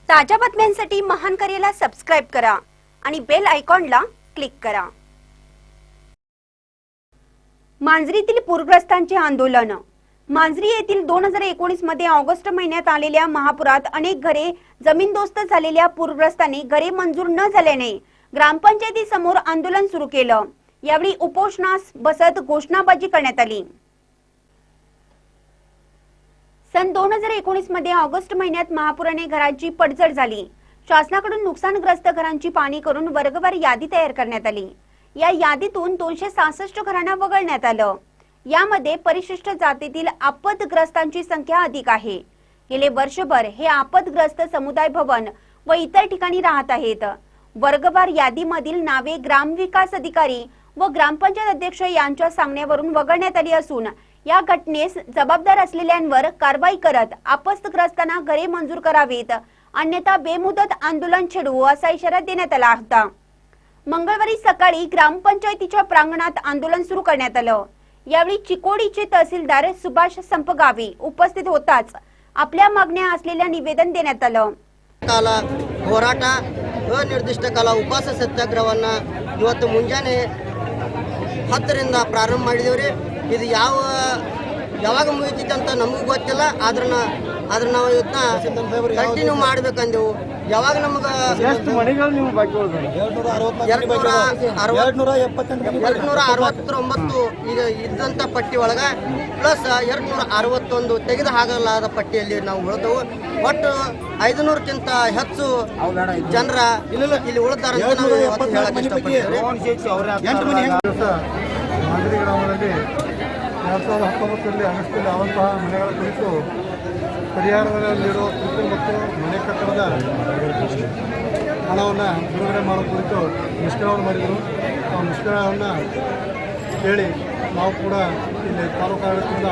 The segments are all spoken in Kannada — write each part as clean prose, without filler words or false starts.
ताज्या बातम्यांसाठी महान करेला सबस्क्राइब करा आणि बेल आयकॉनला क्लिक करा। मांजरीतील पूरग्रस्तांचे आंदोलन। मांजरी येथील 2019 मध्ये ऑगस्ट महिन्यात आलेल्या महापुरात अनेक घरे जमीनदोस्त झालेल्या पूरग्रस्तांनी घरे मंजूर न झाल्याने ग्रामपंचायतीसमोर आंदोलन सुरू केलं। यावेळी उपोषणास बसत घोषणाबाजी करण्यात आली। सन 2019 मध्ये ऑगस्ट महिन्यात महापुराने घरांची पडझड झाली। शासनाकडून नुकसानग्रस्त घरांची पाहणी करून वर्गवार यादी तयार करण्यात आली। या यादीतून 266 घरांना वगळण्यात आलं। यामध्ये परिशिष्ट जातीतील आपदग्रस्तांची संख्या अधिक आहे। गेले वर्षभर हे आपदग्रस्त समुदाय भवन व इतर ठिकाणी राहत आहेत। वर्गवार यादीमधील नावे ग्रामविकास अधिकारी व ग्रामपंचायत अध्यक्ष यांच्या सांगण्यावरून वगळण्यात आली असून या घटनेस जबाबदार असलेल्यांवर कारवाई करत आपदग्रस्तांना घरे मंजूर करावीत, अन्यथा बेमुदत आंदोलन छेडू असा इशारा देण्यात आला होता। मंगळवारी सकाळी ग्रामपंचायतीच्या प्रांगणात आंदोलन सुरू करण्यात आलं। यावेळी चिकोडीचे तहसीलदार सुभाष संपगावी उपस्थित होताच आपल्या मागण्या असलेल्या निवेदन देण्यात आलं। ಹೋರಾಟ ಅನಿರ್ದಿಷ್ಟ ಕಾಲ ಉಪವಾಸ ಸತ್ಯಾಗ್ರಹವನ್ನು ಇವತ್ತು ಮುಂಜಾನೆ 10 ರಿಂದ ಪ್ರಾರಂಭ ಮಾಡಿದೇವ್ರಿ। ಇದು ಯಾವಾಗ ಮುಗಿತೈತೆ ಅಂತ ನಮಗೂ ಗೊತ್ತಿಲ್ಲ, ಆದ್ರೆ ನಾವು ಇದನ್ನ ಕಂಟಿನ್ಯೂ ಮಾಡ್ಬೇಕಂದೆವು। ಯಾವಾಗ ನಮಗೆ 269 ಈಗ ಇದ್ದಂಥ ಪಟ್ಟಿ ಒಳಗೆ ಪ್ಲಸ್ 261 ತೆಗೆದು ಹಾಗಲಾದ ಪಟ್ಟಿಯಲ್ಲಿ ನಾವು ಉಳಿದವು। ಒಟ್ಟು 500ಕ್ಕಿಂತ ಹೆಚ್ಚು ಜನರ ಇಲ್ಲಿ ಉಳಿದಾರೆ ಅಂತ ನಾವು ಹೇಳಕ್ಕೆ ಇಷ್ಟಪಡ್ತೀವಿ। ಮಾಂಜರಿ ಗ್ರಾಮದಲ್ಲಿ 2019ರಲ್ಲಿ ಅನುಷ್ಠಾನ ಆದಂತಹ ಮನೆಗಳ ಕುರಿತು ಪರಿಹಾರದಲ್ಲಿ ನೀಡುವ ಕುರಿತು ಮತ್ತು ಮನೆ ಕಟ್ಟಡದ ಹಣವನ್ನು ಬಿಡುಗಡೆ ಮಾಡುವ ಕುರಿತು ಮುಷ್ಕರವನ್ನು ಮಾಡಿದರು। ಆ ಮುಷ್ಕರವನ್ನು ಕೇಳಿ ನಾವು ಕೂಡ ಇಲ್ಲಿ ತಾಲೂಕು ಆಡಳಿತದಿಂದ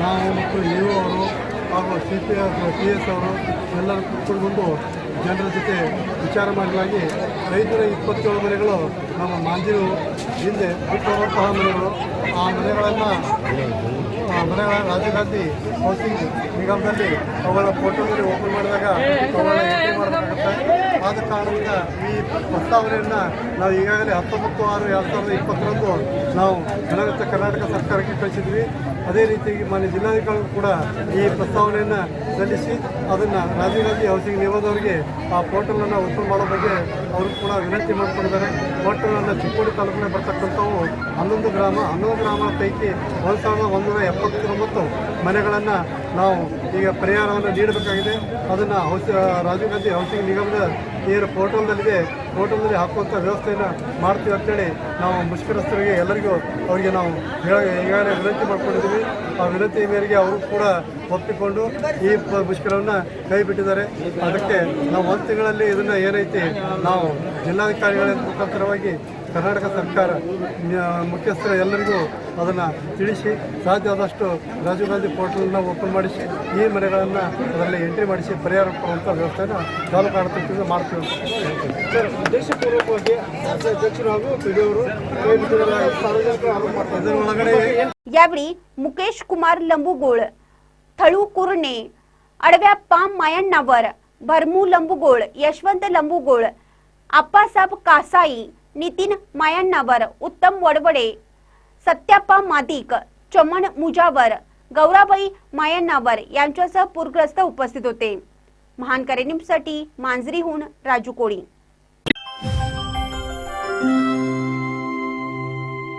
ನಾವು ಮತ್ತು ಇಒ ಅವರು ಹಾಗೂ CS ಅವರು ಎಲ್ಲರೂ ಕೂತ್ಕೊಂಡು ಜನರ ಜೊತೆ ವಿಚಾರ ಮಾಡಲಾಗಿ 527 ಮನೆಗಳು ನಮ್ಮ ಮಾಂಜರಿ ಹಿಂದೆ ಬಿಟ್ಟುವಂತಹ ಮನೆಗಳು, ಆ ಮನೆಗಳನ್ನು ರಾಜೀವ್ ಗಾಂಧಿ ಹೌಸಿಂಗ್ ನಿಗಮದಲ್ಲಿ ಅವುಗಳ ಪೋರ್ಟಲ್ನಲ್ಲಿ ಓಪನ್ ಮಾಡಿದಾಗ ಅವುಗಳನ್ನ ಎಂಟ್ರಿ ಮಾಡಬೇಕಾಗುತ್ತೆ। ಆದ ಕಾರಣದಿಂದ ಈ ಪ್ರಸ್ತಾವನೆಯನ್ನು ನಾವು ಈಗಾಗಲೇ 19/6/2020 ನಾವು ಘನಯುತ ಕರ್ನಾಟಕ ಸರ್ಕಾರಕ್ಕೆ ಕಳಿಸಿದ್ವಿ। ಅದೇ ರೀತಿ ಮಾನ್ಯ ಜಿಲ್ಲಾಧಿಕಾರಿಗಳು ಕೂಡ ಈ ಪ್ರಸ್ತಾವನೆಯನ್ನು ಸಲ್ಲಿಸಿ ಅದನ್ನು ರಾಜೀವ್ ಗಾಂಧಿ ಹೌಸಿಂಗ್ ನಿಗಮದವರಿಗೆ ಆ ಪೋರ್ಟಲನ್ನು ಓಪನ್ ಮಾಡೋ ಬಗ್ಗೆ ಅವರು ಕೂಡ ವಿನಂತಿ ಮಾಡಿಕೊಂಡಿದ್ದಾರೆ। ಒಟ್ಟು ನನ್ನ ಚಿಕ್ಕೋಡಿ ತಾಲೂಕಿನಲ್ಲಿ ಬರ್ತಕ್ಕಂಥವು 11 ಗ್ರಾಮಗಳ ಪೈಕಿ 1179 ಮನೆಗಳನ್ನು ನಾವು ಈಗ ಪರಿಹಾರವನ್ನು ನೀಡಬೇಕಾಗಿದೆ। ಅದನ್ನು ರಾಜೀವ್ ಗಾಂಧಿ ಹೌಸಿಂಗ್ ನಿಗಮದ ಏನು ಪೋರ್ಟಲ್ನಲ್ಲಿದೆ, ಪೋರ್ಟಲ್ನಲ್ಲಿ ಹಾಕುವಂಥ ವ್ಯವಸ್ಥೆಯನ್ನು ಮಾಡ್ತೀವಿ ಅಂತೇಳಿ ನಾವು ಮುಷ್ಕರಸ್ಥರಿಗೆ ಎಲ್ಲರಿಗೂ ಅವರಿಗೆ ನಾವು ಈಗಾಗಲೇ ವಿನಂತಿ ಮಾಡ್ಕೊಂಡಿದ್ದೀವಿ। ಆ ವಿನಂತಿ ಮೇರೆಗೆ ಅವರು ಕೂಡ ಒಪ್ಪಿಕೊಂಡು ಈ ಮುಷ್ಕರವನ್ನು ಕೈ ಬಿಟ್ಟಿದ್ದಾರೆ। ಅದಕ್ಕೆ ನಾವು 1 ತಿಂಗಳಲ್ಲಿ ಇದನ್ನು ಏನೈತಿ ನಾವು ಜಿಲ್ಲಾಧಿಕಾರಿಗಳ ಮುಖಾಂತರವಾಗಿ ಕರ್ನಾಟಕ ಸರ್ಕಾರ ಮುಖ್ಯಸ್ಥರ ಎಲ್ಲರಿಗೂ ಅದನ್ನು ತಿಳಿಸಿ ಸಾಧ್ಯವಾದಷ್ಟು ರಾಜೀವ್ ಗಾಂಧಿ ಪೋರ್ಟಲ್ನ ಓಪನ್ ಮಾಡಿಸಿ ಈ ಮನೆಗಳನ್ನು ಅದರಲ್ಲಿ ಎಂಟ್ರಿ ಮಾಡಿಸಿ ಪರಿಹಾರ ಕೊಡುವಂಥ ವ್ಯವಸ್ಥೆಯನ್ನು ತಾಲೂಕು ಆಡಳಿತದಿಂದ ಮಾಡ್ತೀವಿ ಅಂತ ಹೇಳ್ತೀವಿ ಸರ್। ಉದ್ದೇಶಪೂರ್ವಕವಾಗಿ ಅಧ್ಯಕ್ಷರು ಹಾಗೂ ಪಿಡಿಯವರು ಕೈ ಬಿಟ್ಟಿದ್ದಾರೆ, ಸಾರ್ವಜನಿಕರು ಆರೋಪ ಮಾಡ್ತಾರೆ। ಇದರ ಒಳಗಡೆ यावेळी मुकेश कुमार लंबुगोळ, थळू कुरणे, अडव्याप्पा मायण्णावर, भरमू लंबुगोळ, यशवंत लंबुगोळ, आप्पासाहेब कासाई, नितीन मायण्णावर, उत्तम वडवडे, सत्याप्पा मादिक, चमन मुजावर, गौराबाई मायण्णावर यांच्यासह पूरग्रस्त उपस्थित होते। महान करेनिमसाठी मांजरीहून राजू कोळी।